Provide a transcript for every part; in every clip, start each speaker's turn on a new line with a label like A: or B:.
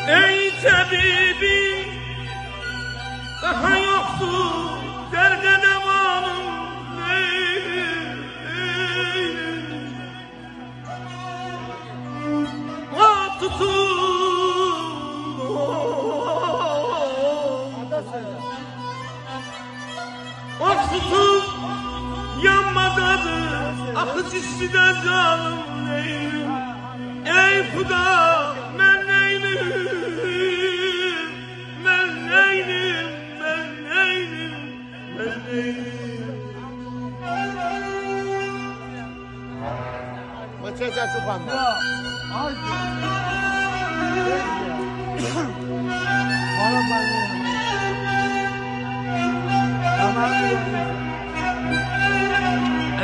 A: Ey tabibi, daha yoktu derde devanım. Ah tutun, ah tutun, yanmadadır aklı çizgide canım neyim. Ey Huda, ben neyim, ben neyim, ben neyim, ben neyim.
B: Maçaca çupanlar.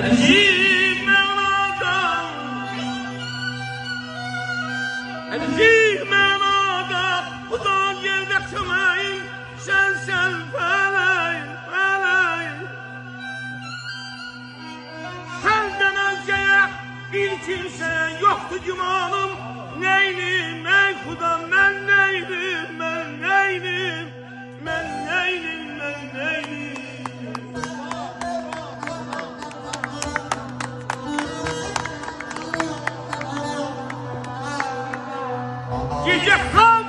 A: Elcik menada, elcik menada, Huda gerdek çömeğin, sen feley, feley. Senden özgeye bir kimse yoktu gümanım. Neynim ey Huda, ben neydim, ben neydim, ben neydim, ben neydim. Gece kalk,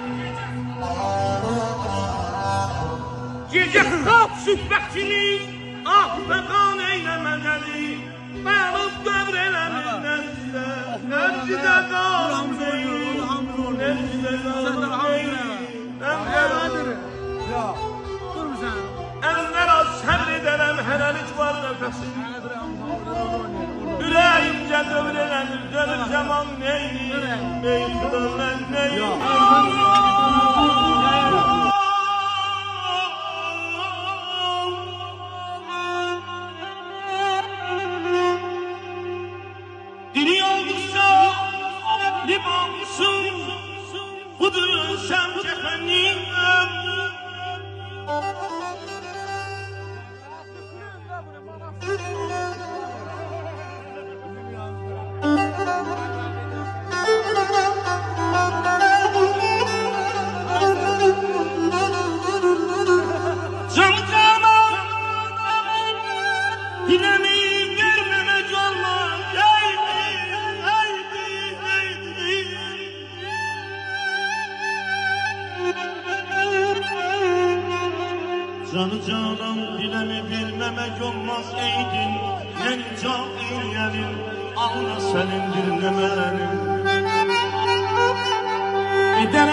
A: gece kalk sübbetini, ah be kan eylemedeli. Benim dövrelemin nefside, nefside kalım değil, nefside kalım değil. Eller az sebrederem, helelik var nefesim. Yüreğimce dövrelenir, dönür zaman neyim, neyim, ben neyim. Dini olmuşsa, libansın, budur sen kefenim. Dilemeyi vermemek olmaz. Canı canan dilemi bilmemek olmaz eydin. En can eylerin, Allah senindir ne benim. Giderim